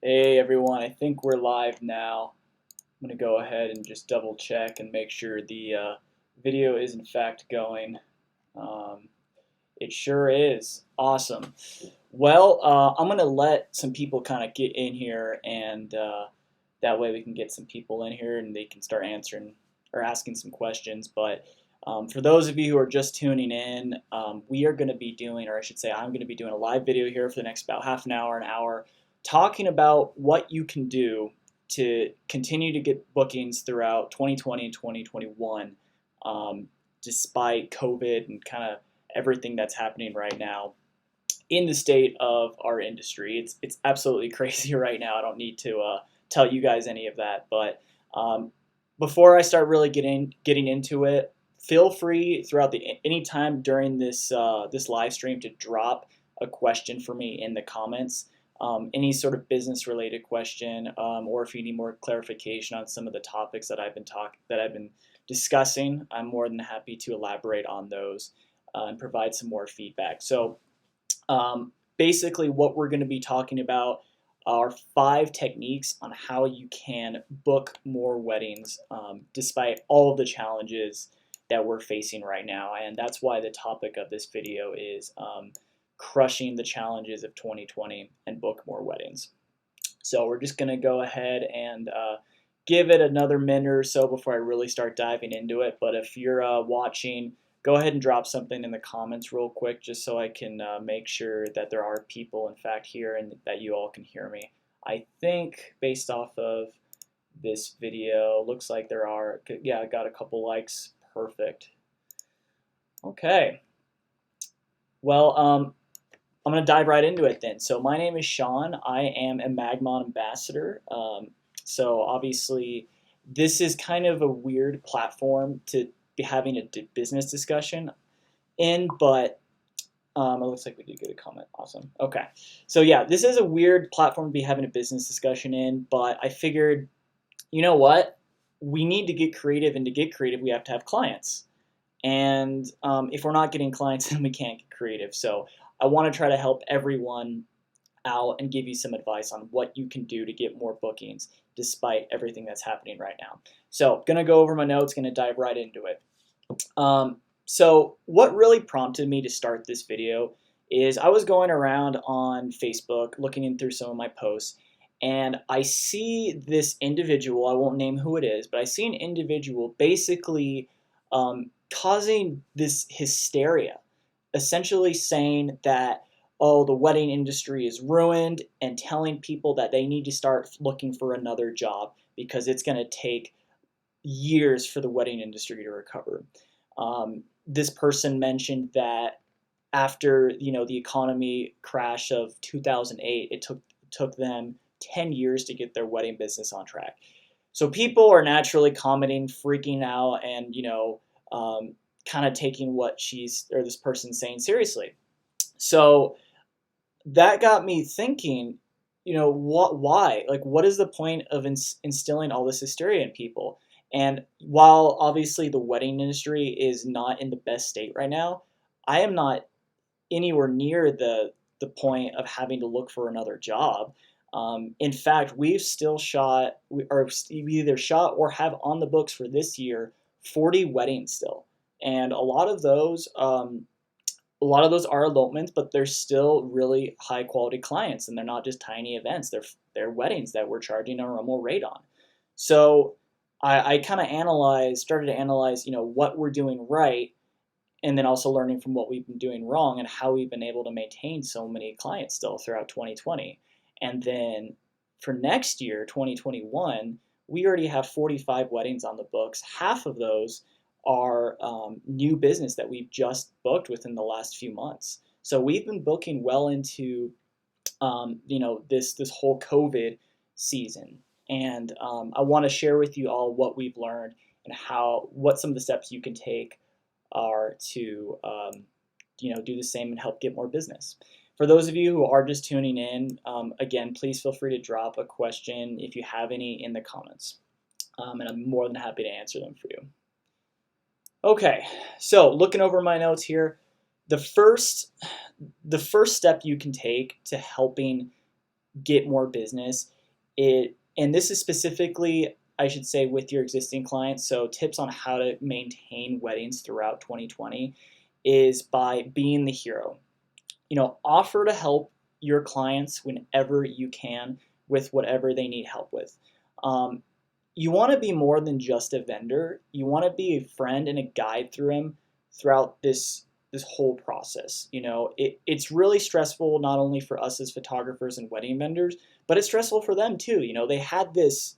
Hey everyone, I think we're live now. I'm going to go ahead and just double check and make sure the video is in fact going. Um, it sure is. Awesome. Well, I'm going to let some people kind of get in here, and that way we can get some people in here and they can start answering or asking some questions. But for those of you who are just tuning in, we are going to be doing, or I should say I'm going to be doing a live video here for the next about half an hour, talking about what you can do to continue to get bookings throughout 2020 and 2021, despite COVID and kind of everything that's happening right now in the state of our industry. It's absolutely crazy right now. I don't need to tell you guys any of that, but before I start really getting into it, feel free throughout any time during this this live stream to drop a question for me in the comments. Any sort of business related question, or if you need more clarification on some of the topics that I've been discussing, I'm more than happy to elaborate on those and provide some more feedback. So basically what we're going to be talking about are 5 techniques on how you can book more weddings despite all of the challenges that we're facing right now. And that's why the topic of this video is crushing the challenges of 2020 and book more weddings. So we're just going to go ahead and give it another minute or so before I really start diving into it. But if you're watching, go ahead and drop something in the comments real quick just so I can make sure that there are people in fact here and that you all can hear me. I think based off of this video, looks like there are, yeah, I got a couple likes. Perfect. Okay. Well, I'm going to dive right into it then. So my name is Sean. I am a Magmon ambassador. So obviously this is kind of a weird platform to be having a business discussion in, but it looks like we did get a comment. Awesome. Okay. So yeah, this is a weird platform to be having a business discussion in, but I figured, you know what? We need to get creative, and to get creative, we have to have clients. And if we're not getting clients, then we can't get creative. So I want to try to help everyone out and give you some advice on what you can do to get more bookings despite everything that's happening right now. So going to go over my notes, going to dive right into it. So what really prompted me to start this video is I was going around on Facebook looking in through some of my posts, and I see this individual, I won't name who it is, but I see an individual basically causing this hysteria, essentially saying that, oh, the wedding industry is ruined, and telling people that they need to start looking for another job because it's going to take years for the wedding industry to recover. This person mentioned that after the economy crash of 2008, it took them 10 years to get their wedding business on track. So people are naturally commenting, freaking out, and kind of taking what this person's saying seriously. So that got me thinking, why? Like, what is the point of instilling all this hysteria in people? And while obviously the wedding industry is not in the best state right now, I am not anywhere near the point of having to look for another job. In fact, we've still we either shot or have on the books for this year 40 weddings still, and a lot of those are elopements, but they're still really high quality clients, and they're not just tiny events. They're weddings that we're charging a normal rate on. So I kind of started to analyze, what we're doing right, and then also learning from what we've been doing wrong and how we've been able to maintain so many clients still throughout 2020. And then for next year, 2021, we already have 45 weddings on the books. Half of those are new business that we've just booked within the last few months. So we've been booking well into this whole COVID season. And I want to share with you all what we've learned and what some of the steps you can take are to do the same and help get more business. For those of you who are just tuning in, again, please feel free to drop a question if you have any in the comments, and I'm more than happy to answer them for you. Okay, so looking over my notes here, the first step you can take to helping get more business And this is specifically, I should say, with your existing clients. So tips on how to maintain weddings throughout 2020 is by being the hero. Offer to help your clients whenever you can with whatever they need help with. You want to be more than just a vendor. You want to be a friend and a guide throughout this whole process. It's really stressful not only for us as photographers and wedding vendors, but it's stressful for them too. They had this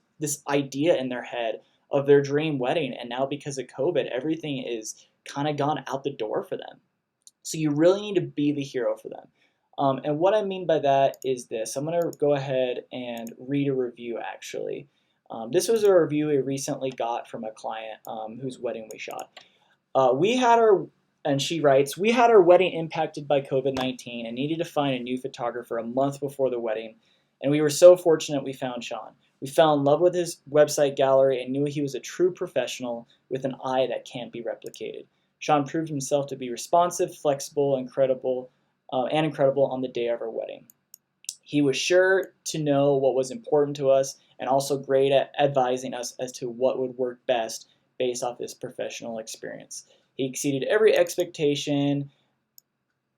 idea in their head of their dream wedding, and now because of COVID, everything is kind of gone out the door for them. So you really need to be the hero for them. And what I mean by that is this. I'm going to go ahead and read a review, actually. This was a review we recently got from a client whose wedding we shot. And she writes, we had our wedding impacted by COVID-19 and needed to find a new photographer a month before the wedding. And we were so fortunate we found Sean. We fell in love with his website gallery and knew he was a true professional with an eye that can't be replicated. Sean proved himself to be responsive, flexible, and incredible on the day of our wedding. He was sure to know what was important to us and also great at advising us as to what would work best based off his professional experience. He exceeded every expectation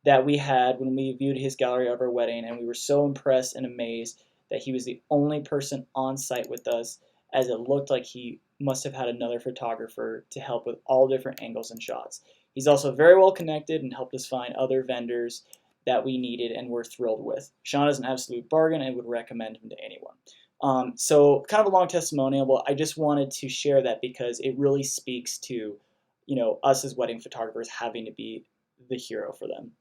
that we had when we viewed his gallery of our wedding, and we were so impressed and amazed that he was the only person on site with us, as it looked like he must have had another photographer to help with all different angles and shots. He's also very well connected and helped us find other vendors that we needed and were thrilled with. Sean is an absolute bargain and would recommend him to anyone. So kind of a long testimonial, but I just wanted to share that because it really speaks to, us as wedding photographers having to be the hero for them.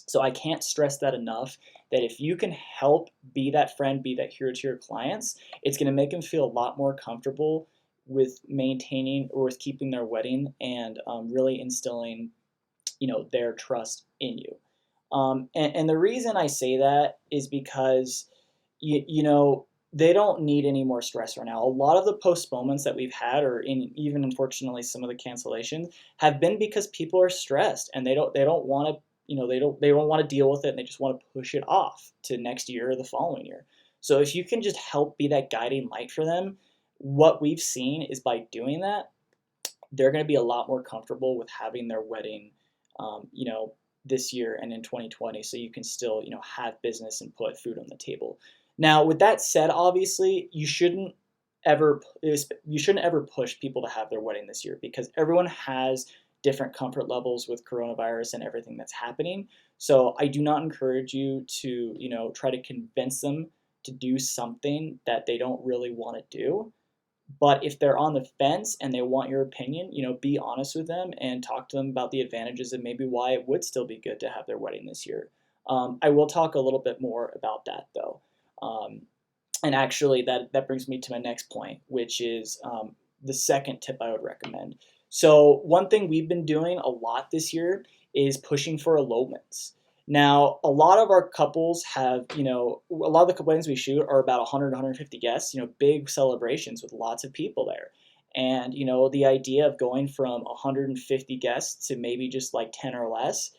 So I can't stress that enough, that if you can help be that friend, be that hero to your clients, it's going to make them feel a lot more comfortable with maintaining or with keeping their wedding and really instilling, their trust in you. And the reason I say that is because, they don't need any more stress right now. A lot of the postponements that we've had, or even unfortunately some of the cancellations, have been because people are stressed and they don't want to they don't want to deal with it, and they just want to push it off to next year or the following year. So if you can just help be that guiding light for them, what we've seen is by doing that, they're going to be a lot more comfortable with having their wedding, this year and in 2020, so you can still, have business and put food on the table. Now, with that said, obviously, you shouldn't ever push people to have their wedding this year, because everyone has different comfort levels with coronavirus and everything that's happening. So I do not encourage you to, try to convince them to do something that they don't really want to do. But if they're on the fence and they want your opinion, be honest with them and talk to them about the advantages and maybe why it would still be good to have their wedding this year. I will talk a little bit more about that, though. And actually, that brings me to my next point, which is the second tip I would recommend. So one thing we've been doing a lot this year is pushing for elopements. Now, a lot of our couples have, a lot of the weddings we shoot are about 100, 150 guests, big celebrations with lots of people there. And, the idea of going from 150 guests to maybe just like 10 or less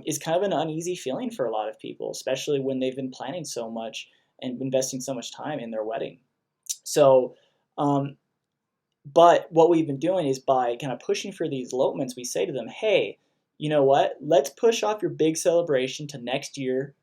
is kind of an uneasy feeling for a lot of people, especially when they've been planning so much and investing so much time in their wedding. So, but what we've been doing is by kind of pushing for these elopements, we say to them, hey, you know what? Let's push off your big celebration to next year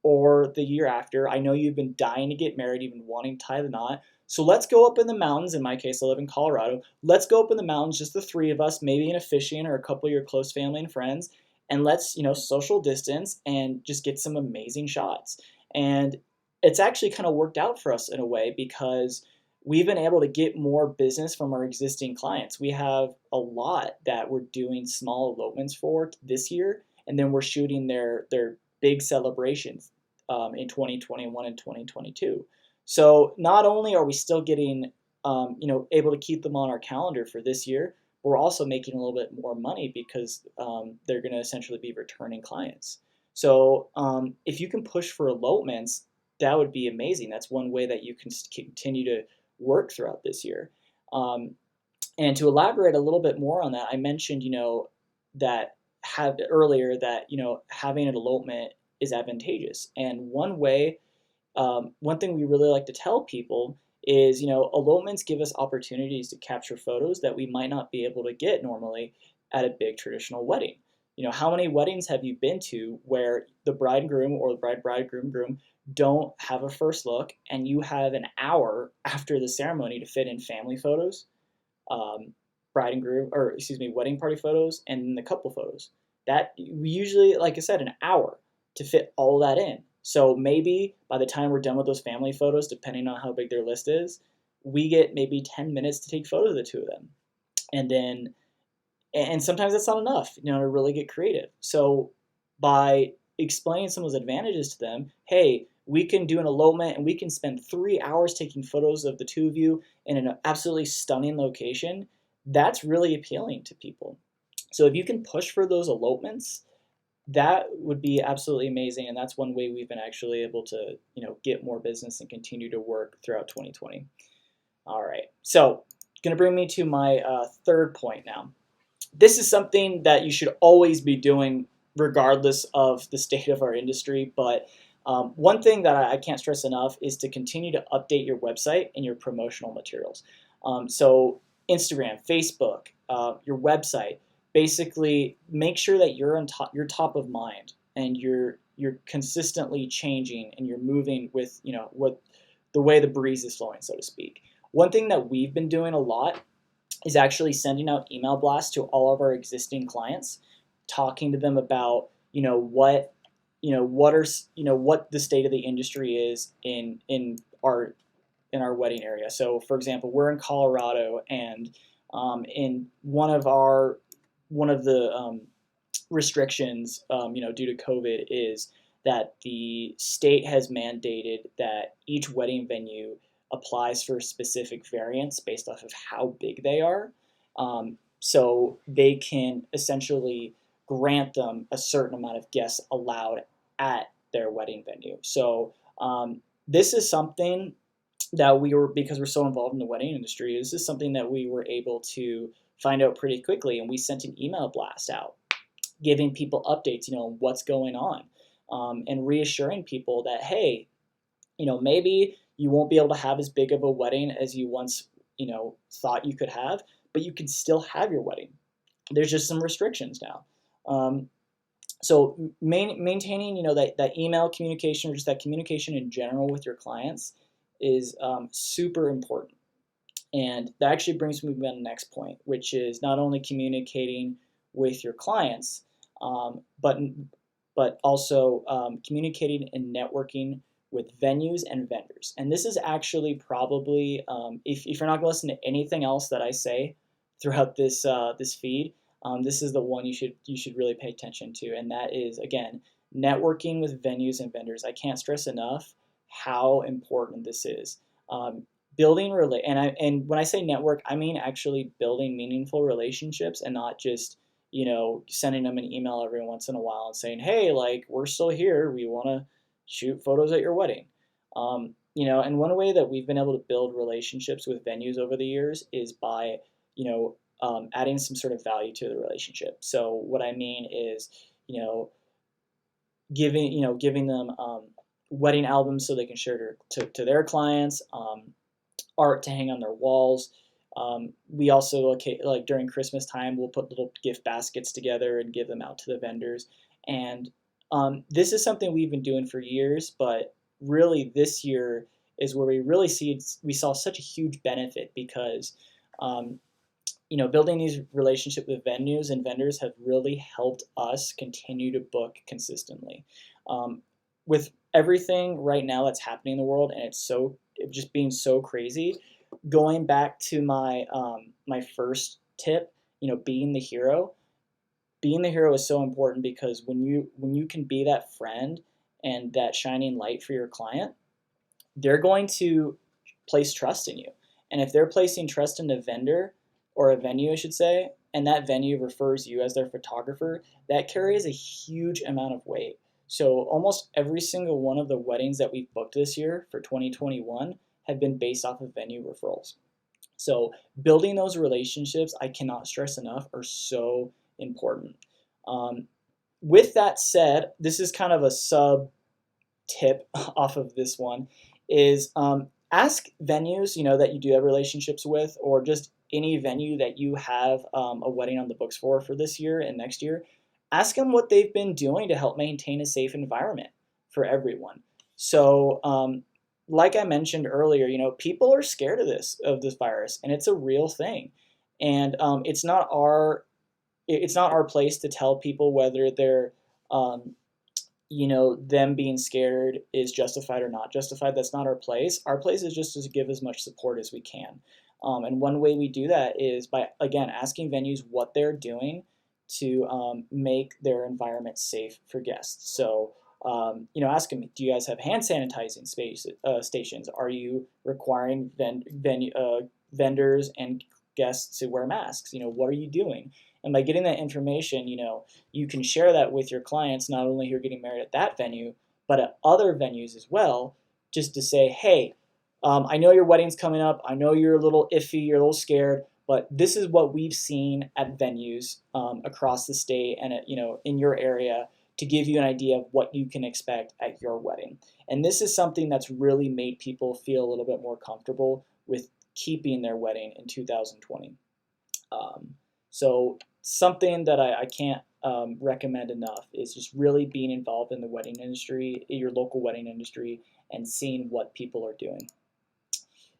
or the year after. I know you've been dying to get married, you've been wanting to tie the knot. So let's go up in the mountains. In my case, I live in Colorado. Let's go up in the mountains, just the three of us, maybe an officiant or a couple of your close family and friends, and let's, social distance and just get some amazing shots. And it's actually kind of worked out for us in a way, because we've been able to get more business from our existing clients. We have a lot that we're doing small elopements for this year, and then we're shooting their big celebrations in 2021 and 2022. So not only are we still getting, able to keep them on our calendar for this year, but we're also making a little bit more money because they're going to essentially be returning clients. So if you can push for elopements, that would be amazing. That's one way that you can continue to work throughout this year. And to elaborate a little bit more on that, I mentioned, that earlier that, having an elopement is advantageous. And one way one thing we really like to tell people is, elopements give us opportunities to capture photos that we might not be able to get normally at a big traditional wedding. How many weddings have you been to where the bride and groom or the bridegroom don't have a first look, and you have an hour after the ceremony to fit in family photos, bride and groom, or excuse me, wedding party photos, and the couple photos? That we usually, like I said, an hour to fit all that in. So maybe by the time we're done with those family photos, depending on how big their list is, we get maybe 10 minutes to take photos of the two of them. And then, and sometimes that's not enough, to really get creative. So by explaining some of those advantages to them, hey, we can do an elopement and we can spend 3 hours taking photos of the two of you in an absolutely stunning location, that's really appealing to people. So if you can push for those elopements, that would be absolutely amazing, and that's one way we've been actually able to get more business and continue to work throughout 2020. All right, so going to bring me to my third point now. This is something that you should always be doing regardless of the state of our industry, but one thing that I can't stress enough is to continue to update your website and your promotional materials. So Instagram, Facebook, your website, basically make sure that you're you're top of mind, and you're consistently changing, and you're moving with what the way the breeze is flowing, so to speak. One thing that we've been doing a lot is actually sending out email blasts to all of our existing clients, talking to them about what the state of the industry is in our wedding area. So, for example, we're in Colorado, and in one of the restrictions, due to COVID, is that the state has mandated that each wedding venue applies for specific variants based off of how big they are. So they can essentially grant them a certain amount of guests allowed at their wedding venue. So this is something that because we're so involved in the wedding industry, this is something that we were able to find out pretty quickly, and we sent an email blast out giving people updates, on what's going on, and reassuring people that, hey, maybe you won't be able to have as big of a wedding as you once, thought you could have, but you can still have your wedding. There's just some restrictions now. So maintaining, that email communication, or just that communication in general with your clients, is super important. And that actually brings me to the next point, which is not only communicating with your clients, but also communicating and networking with venues and vendors. And this is actually probably, if you're not going to listen to anything else that I say throughout this feed, this is the one you should really pay attention to, and that is, again, networking with venues and vendors. I can't stress enough how important this is. Building and when I say network, I mean actually building meaningful relationships, and not just sending them an email every once in a while and saying, hey, like, we're still here, we want to shoot photos at your wedding. And one way that we've been able to build relationships with venues over the years is by adding some sort of value to the relationship. So what I mean is, giving them wedding albums so they can share to their clients, art to hang on their walls. We also, like during Christmas time, we'll put little gift baskets together and give them out to the vendors. And this is something we've been doing for years, but really this year is where we saw such a huge benefit, because building these relationships with venues and vendors have really helped us continue to book consistently. With everything right now that's happening in the world, and it's just being so crazy, going back to my my first tip, being the hero. Being the hero is so important, because when you can be that friend and that shining light for your client, they're going to place trust in you. And if they're placing trust in a vendor, or a venue, I should say, and that venue refers you as their photographer, that carries a huge amount of weight. So almost every single one of the weddings that we've booked this year for 2021 have been based off of venue referrals. So building those relationships, I cannot stress enough, are so important. With that said, this is kind of a tip off of this one is ask venues that you do have relationships with, or just any venue that you have a wedding on the books for this year and next year. Ask them what they've been doing to help maintain a safe environment for everyone. So, like I mentioned earlier, people are scared of this virus, and it's a real thing. And it's not our place to tell people whether they're them being scared is justified or not justified. That's not our place. Our place is just to give as much support as we can. And one way we do that is by, again, asking venues what they're doing to make their environment safe for guests. So, ask them, do you guys have hand sanitizing stations? Are you requiring vendors and guests to wear masks? What are you doing? And by getting that information, you can share that with your clients, not only who are getting married at that venue, but at other venues as well, just to say, hey, I know your wedding's coming up. I know you're a little iffy, you're a little scared, but this is what we've seen at venues across the state and in your area, to give you an idea of what you can expect at your wedding. And this is something that's really made people feel a little bit more comfortable with keeping their wedding in 2020. So something that I can't recommend enough is just really being involved in the wedding industry, your local wedding industry, and seeing what people are doing.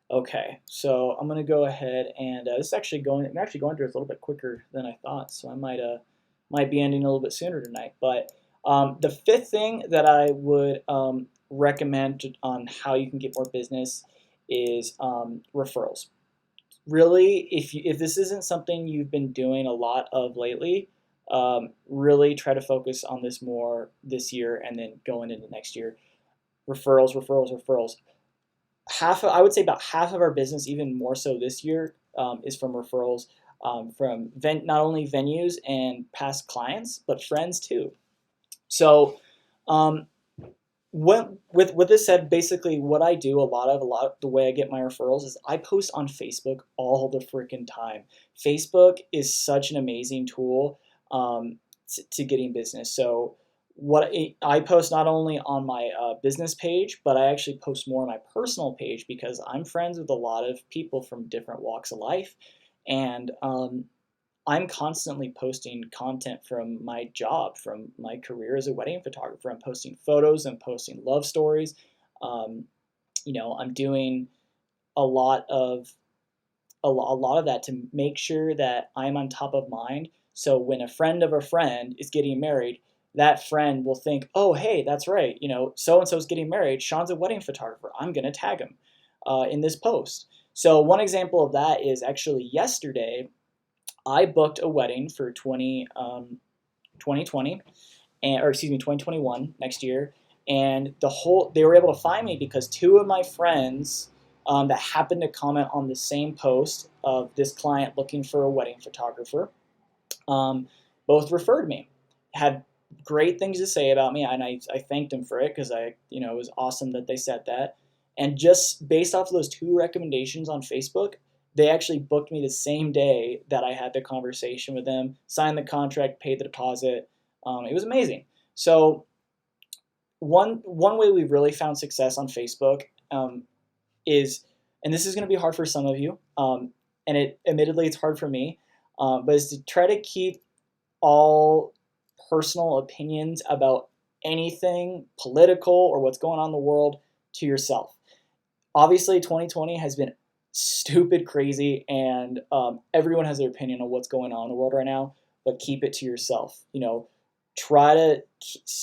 Okay, so I'm gonna go ahead and this is actually I'm actually going through this a little bit quicker than I thought, so I might be ending a little bit sooner tonight. But the fifth thing that I would recommend on how you can get more business is referrals. Really, if this isn't something you've been doing a lot of lately, really try to focus on this more this year and then going into next year. Referrals, referrals, referrals. I would say about half of our business, even more so this year, is from referrals from not only venues and past clients, but friends too. So, with this said, basically what I do a lot of the way I get my referrals is I post on Facebook all the freaking time. Facebook is such an amazing tool to getting business. So I post not only on my business page, but I actually post more on my personal page because I'm friends with a lot of people from different walks of life, and I'm constantly posting content from my job, from my career as a wedding photographer. I'm posting photos, I'm posting love stories. I'm doing a lot of that to make sure that I'm on top of mind. So when a friend of a friend is getting married, that friend will think, oh, hey, that's right. So-and-so is getting married. Sean's a wedding photographer. I'm going to tag him in this post. So one example of that is actually yesterday, I booked a wedding for 2020, or excuse me, 2021 next year, and they were able to find me because two of my friends that happened to comment on the same post of this client looking for a wedding photographer, both referred me, had great things to say about me, and I thanked them for it because it was awesome that they said that. And just based off of those two recommendations on Facebook, they actually booked me the same day that I had the conversation with them, signed the contract, paid the deposit. It was amazing. So one way we've really found success on Facebook is, and this is going to be hard for some of you, and admittedly it's hard for me, but is to try to keep all personal opinions about anything political or what's going on in the world to yourself. Obviously, 2020 has been stupid crazy, and everyone has their opinion on what's going on in the world right now, but keep it to yourself. Try to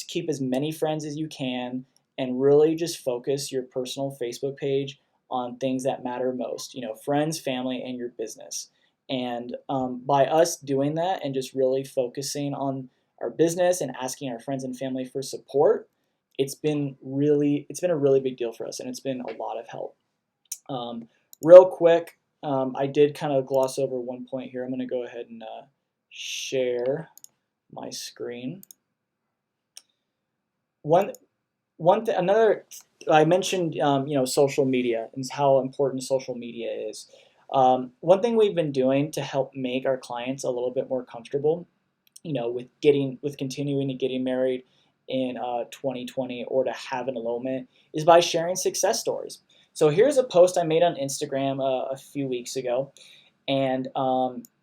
keep as many friends as you can, and really just focus your personal Facebook page on things that matter most, friends, family, and your business. And by us doing that and just really focusing on our business and asking our friends and family for support, it's been a really big deal for us, and it's been a lot of help. Real quick, I did kind of gloss over one point here. I'm going to go ahead and share my screen. I mentioned social media and how important social media is. One thing we've been doing to help make our clients a little bit more comfortable, with continuing to getting married in 2020 or to have an enrollment is by sharing success stories. So here's a post I made on Instagram a few weeks ago, and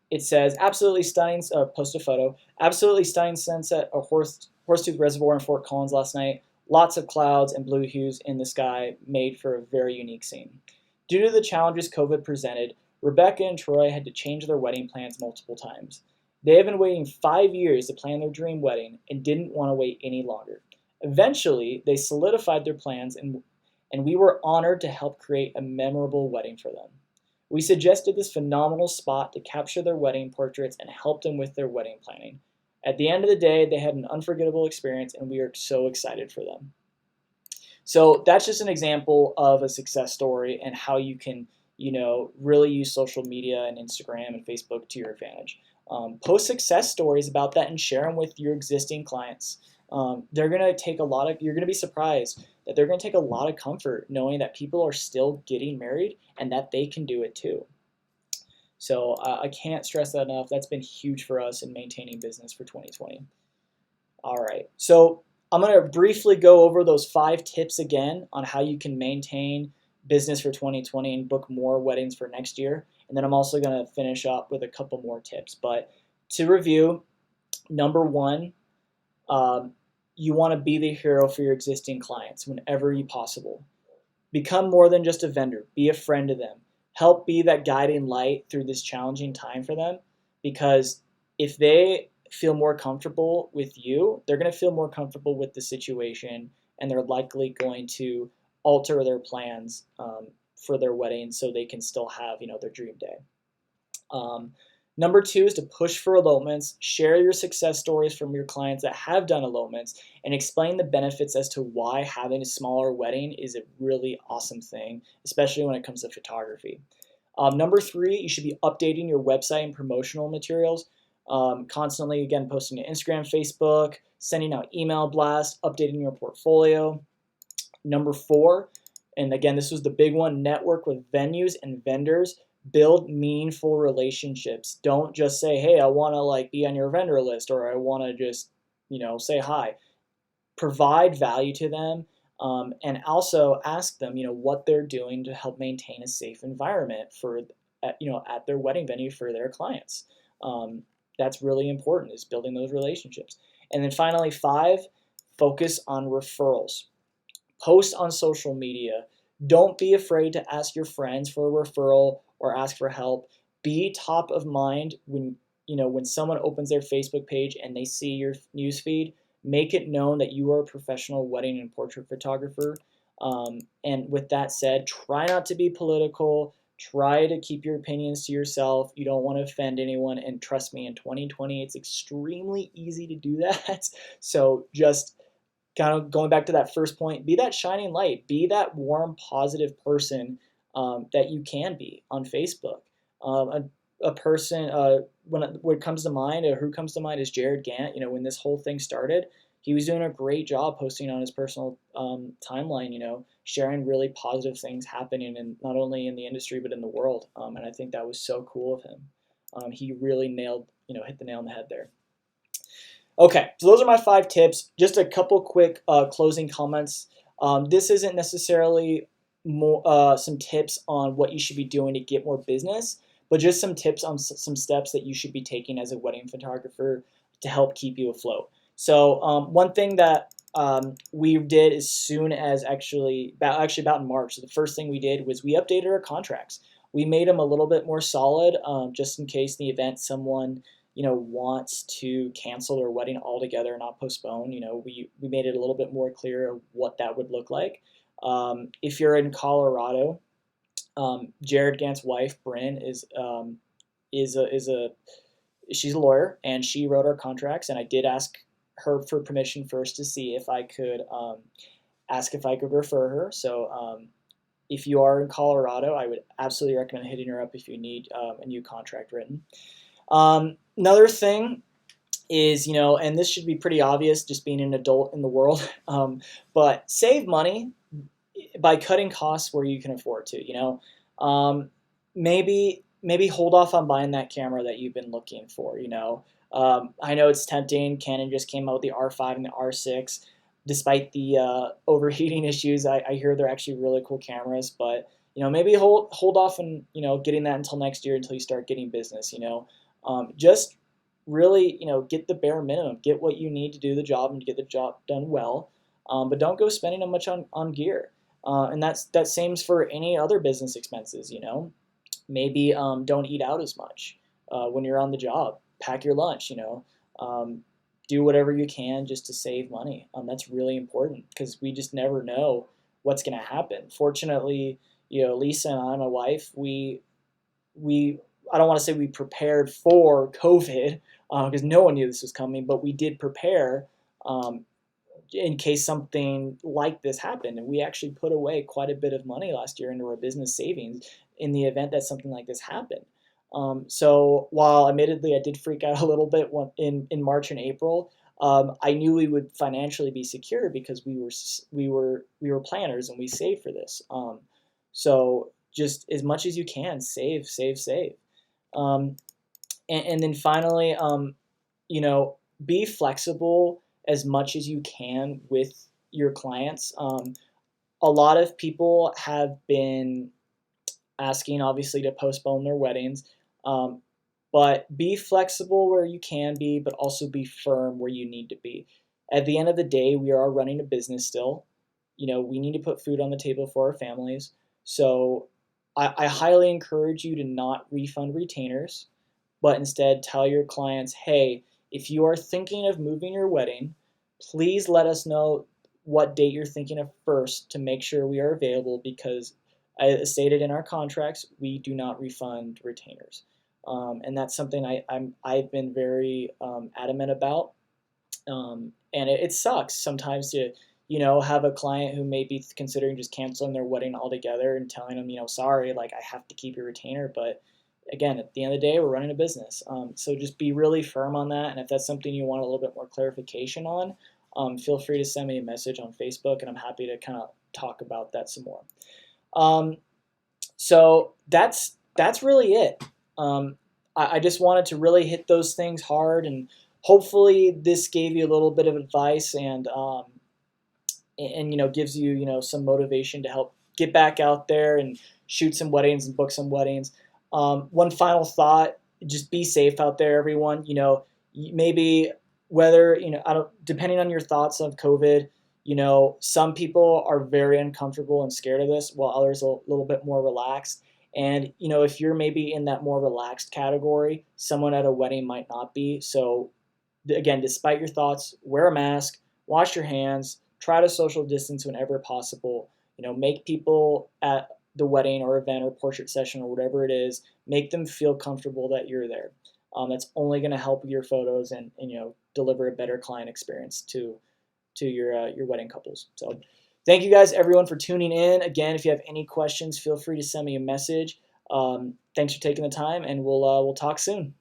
it says, absolutely stunning, post a photo, absolutely stunning sunset at Horsetooth Reservoir in Fort Collins last night. Lots of clouds and blue hues in the sky made for a very unique scene. Due to the challenges COVID presented, Rebecca and Troy had to change their wedding plans multiple times. They have been waiting 5 years to plan their dream wedding and didn't want to wait any longer. Eventually, they solidified their plans, and we were honored to help create a memorable wedding for them. We suggested this phenomenal spot to capture their wedding portraits and help them with their wedding planning. At the end of the day, they had an unforgettable experience, and we are so excited for them. So that's just an example of a success story and how you can, really use social media and Instagram and Facebook to your advantage. Post success stories about that and share them with your existing clients. They're going to take you're going to be surprised that they're going to take a lot of comfort knowing that people are still getting married and that they can do it too. So I can't stress that enough. That's been huge for us in maintaining business for 2020. All right, so I'm going to briefly go over those 5 tips again on how you can maintain business for 2020 and book more weddings for next year. And then I'm also going to finish up with a couple more tips. But to review, number 1, you want to be the hero for your existing clients whenever you possible. Become more than just a vendor. Be a friend to them. Help be that guiding light through this challenging time for them, because if they feel more comfortable with you, they're going to feel more comfortable with the situation, and they're likely going to alter their plans for their wedding so they can still have their dream day. Number 2 is to push for elopements. Share your success stories from your clients that have done elopements and explain the benefits as to why having a smaller wedding is a really awesome thing, especially when it comes to photography. Number 3, you should be updating your website and promotional materials. Constantly, again, posting to Instagram, Facebook, sending out email blasts, updating your portfolio. Number 4, and again, this was the big one, network with venues and vendors. Build meaningful relationships. Don't just say, hey, I want to be on your vendor list, or I want to just, say hi. Provide value to them, and also ask them, what they're doing to help maintain a safe environment at their wedding venue for their clients. That's really important, is building those relationships. And then finally, 5, focus on referrals. Post on social media. Don't be afraid to ask your friends for a referral or ask for help. Be top of mind when someone opens their Facebook page and they see your newsfeed. Make it known that you are a professional wedding and portrait photographer. And with that said, try not to be political. Try to keep your opinions to yourself. You don't want to offend anyone. And trust me, in 2020, it's extremely easy to do that. So just kind of going back to that first point, be that shining light, be that warm, positive person that you can be on Facebook. A person, when what comes to mind, or who comes to mind, is Jared Gant. When this whole thing started, he was doing a great job posting on his personal timeline, sharing really positive things happening, and not only in the industry, but in the world. And I think that was so cool of him. He really hit the nail on the head there. Okay, so those are my 5 tips. Just a couple quick closing comments. This isn't necessarily some tips on what you should be doing to get more business, but just some tips on some steps that you should be taking as a wedding photographer to help keep you afloat. So one thing that we did as soon as about in March, so the first thing we did was we updated our contracts. We made them a little bit more solid, just in case the event someone wants to cancel their wedding altogether and not postpone. We made it a little bit more clear what that would look like. If you're in Colorado, Jared Gant's wife, Bryn, she's a lawyer, and she wrote our contracts, and I did ask her for permission first to see if I could refer her. So if you are in Colorado, I would absolutely recommend hitting her up if you need a new contract written. Another thing is, and this should be pretty obvious just being an adult in the world, but save money by cutting costs where you can afford to, maybe hold off on buying that camera that you've been looking for, I know it's tempting. Canon just came out with the R5 and the R6. Despite the overheating issues, I hear they're actually really cool cameras. But maybe hold off on getting that until next year, until you start getting business. Just really get the bare minimum, get what you need to do the job and to get the job done well. But don't go spending much on gear. And that same for any other business expenses. Maybe don't eat out as much when you're on the job. Pack your lunch. Do whatever you can just to save money. That's really important because we just never know what's going to happen. Fortunately, Lisa and I, my wife, we I don't want to say we prepared for COVID because no one knew this was coming, but we did prepare um, in case something like this happened. And we actually put away quite a bit of money last year into our business savings in the event that something like this happened. So while admittedly I did freak out a little bit in March and April, I knew we would financially be secure because we were planners and we saved for this. So just as much as you can, save, save, save. Um, and then finally, be flexible as much as you can with your clients. A lot of people have been asking, obviously, to postpone their weddings, um, but be flexible where you can be, but also be firm where you need to be. At the end of the day, we are running a business still. We need to put food on the table for our families. So I highly encourage you to not refund retainers, but instead tell your clients, hey, if you are thinking of moving your wedding, please let us know what date you're thinking of first to make sure we are available, because as stated in our contracts, we do not refund retainers. And that's something I've been very adamant about. And it sucks sometimes to have a client who may be considering just canceling their wedding altogether and telling them, sorry, like, I have to keep your retainer. But again, at the end of the day, we're running a business. So just be really firm on that. And if that's something you want a little bit more clarification on, feel free to send me a message on Facebook, and I'm happy to kind of talk about that some more. So that's really it. I just wanted to really hit those things hard, and hopefully this gave you a little bit of advice and gives you some motivation to help get back out there and shoot some weddings and book some weddings. One final thought: just be safe out there, everyone. Maybe whether I don't, depending on your thoughts of COVID. Some people are very uncomfortable and scared of this, while others are a little bit more relaxed. And if you're maybe in that more relaxed category, someone at a wedding might not be. So again, despite your thoughts, wear a mask, wash your hands, try to social distance whenever possible. Make people at the wedding or event or portrait session or whatever it is, make them feel comfortable that you're there. That's only going to help your photos and deliver a better client experience to your wedding couples. So thank you guys, everyone, for tuning in. Again, if you have any questions, feel free to send me a message. Thanks for taking the time, and we'll talk soon.